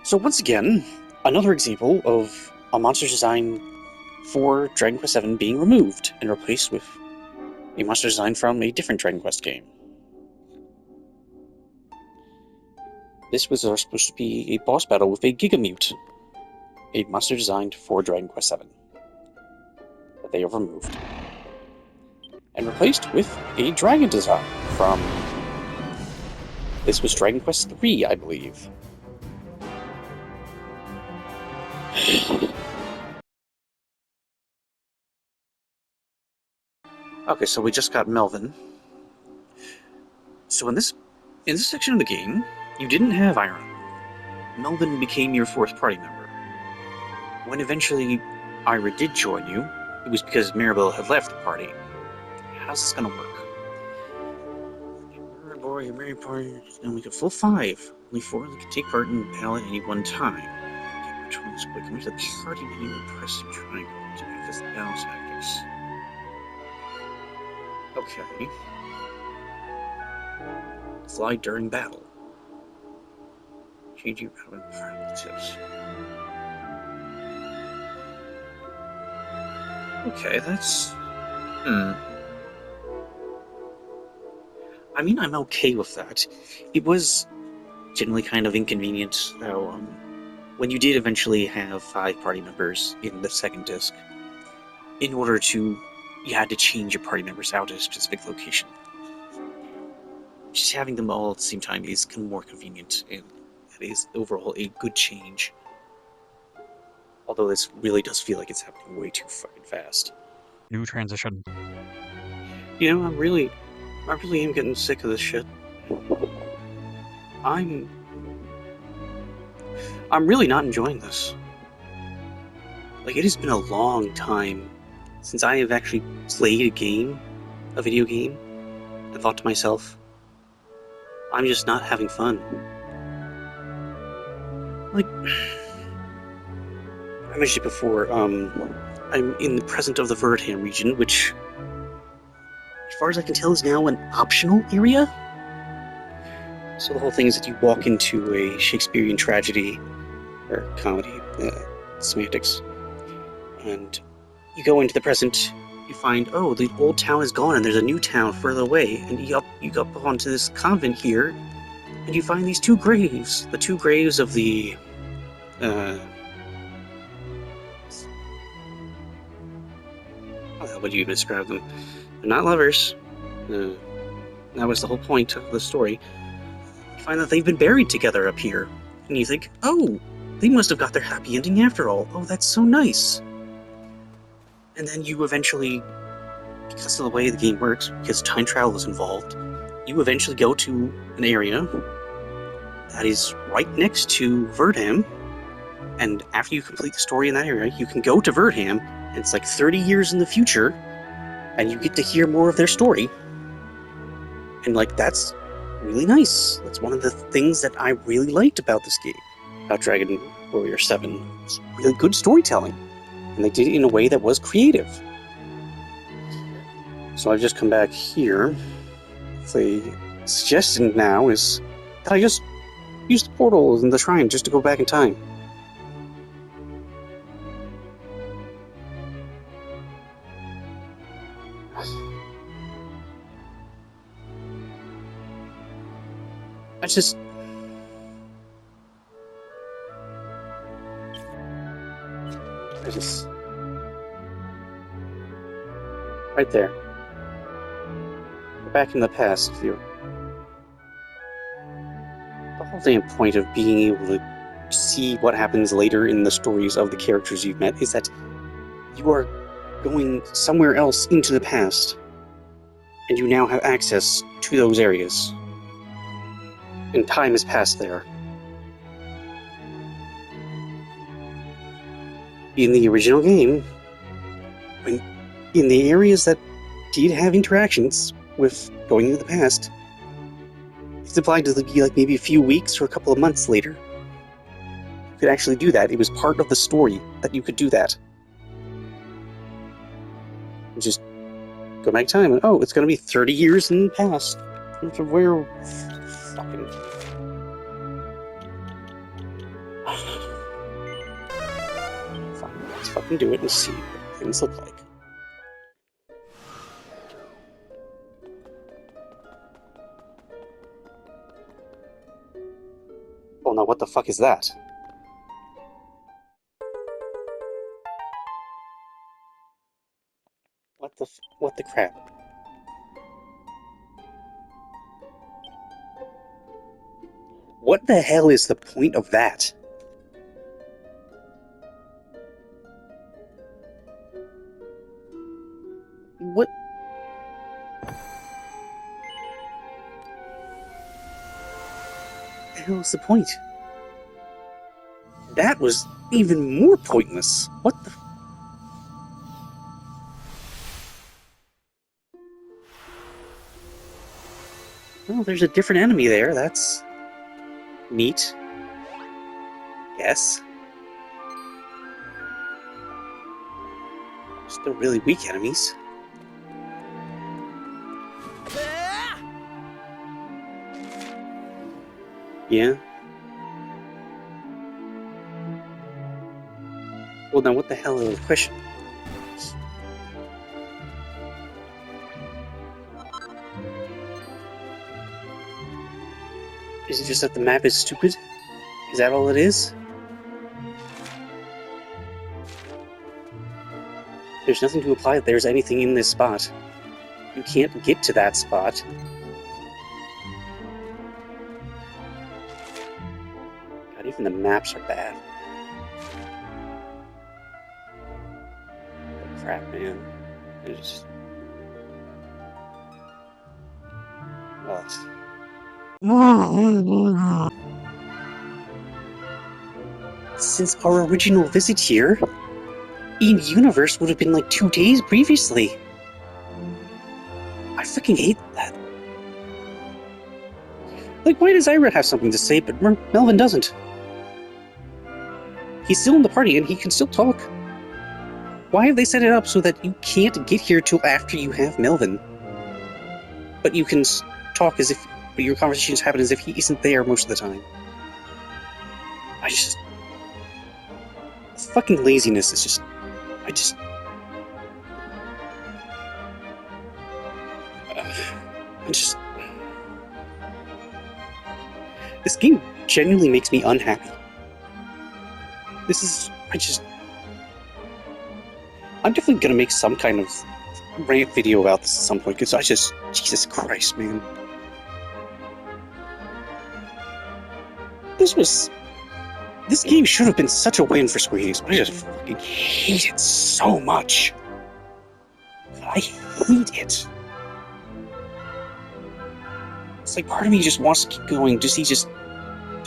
So once again, another example of a monster design for Dragon Quest VII being removed and replaced with a monster design from a different Dragon Quest game. This was supposed to be a boss battle with a Gigamute, a monster designed for Dragon Quest VII, that they have removed and replaced with a dragon design from... This was Dragon Quest III, I believe. Okay, so we just got Melvin. So in this section of the game, you didn't have Iron. Melvin became your fourth party member. When eventually Ira did join you, it was because Maribel had left the party. How's this gonna work? Boy, your married party can make a full 5. Only 4 that can take part in battle at any one time. Okay, which one is quick? Come to the party menu and press triangle to access the battle tactics. Okay. Fly during battle. Change your power and fire tips. Okay, that's... I mean, I'm okay with that. It was generally kind of inconvenient, though, when you did eventually have 5 party members in the second disc. In order to... You had to change your party members out at a specific location. Just having them all at the same time is more convenient, and that is overall a good change. Although this really does feel like it's happening way too fucking fast. New transition. You know, I really am getting sick of this shit. I'm really not enjoying this. Like, it has been a long time since I have actually played a video game, and thought to myself, I'm just not having fun. Like, I mentioned it before, I'm in the present of the Verdham region, which, as far as I can tell, is now an optional area. So the whole thing is that you walk into a Shakespearean tragedy, or comedy, semantics, and you go into the present, you find, oh, the old town is gone and there's a new town further away, and you go up onto this convent here, and you find these 2 graves. The 2 graves of the, how would you describe them? They're not lovers. That was the whole point of the story. You find that they've been buried together up here, and you think, oh, they must have got their happy ending after all. Oh, that's so nice. And then you eventually, because of the way the game works, because time travel is involved, you eventually go to an area that is right next to Verdham, and after you complete the story in that area, you can go to Verdham, and it's like 30 years in the future, and you get to hear more of their story. And, like, that's really nice. That's one of the things that I really liked about this game, about Dragon Warrior 7. It's really good storytelling. And they did it in a way that was creative. So I've just come back here. The suggestion now is that I just use the portal in the shrine just to go back in time. Right there. Back in the past, the whole damn point of being able to see what happens later in the stories of the characters you've met is that you are going somewhere else into the past, and you now have access to those areas. And time has passed there. In the original game, in the areas that did have interactions with going into the past, it's implied to be like maybe a few weeks or a couple of months later. You could actually do that. It was part of the story that you could do that. You just go back in time and, oh, it's going to be 30 years in the past. Where fucking... Fine, let's fucking do it and see what things look like. Oh, now what the fuck is that? What the crap? What the hell is the point of that? What? The hell is the point? That was even more pointless. What the? Well, there's a different enemy there. That's neat. Yes. Still really weak enemies. Yeah. Well, now what the hell is the question? Is it just that the map is stupid? Is that all it is? There's nothing to imply that there's anything in this spot. You can't get to that spot. God, even the maps are bad. Oh, crap, man. I just... Since our original visit here, in-universe would have been like 2 days previously. I freaking hate that. Like, why does Ira have something to say, but Melvin doesn't? He's still in the party and he can still talk. Why have they set it up so that you can't get here till after you have Melvin? But you can talk as if your conversations happen as if he isn't there most of the time. Fucking laziness is just... This game genuinely makes me unhappy. I'm definitely gonna make some kind of rant video about this at some point, because Jesus Christ, man. This game should have been such a win for Square Enix, but I just fucking hate it so much. I hate it. It's like part of me just wants to keep going to see just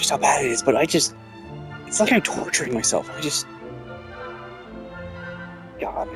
how bad it is, but it's like I'm torturing myself. God,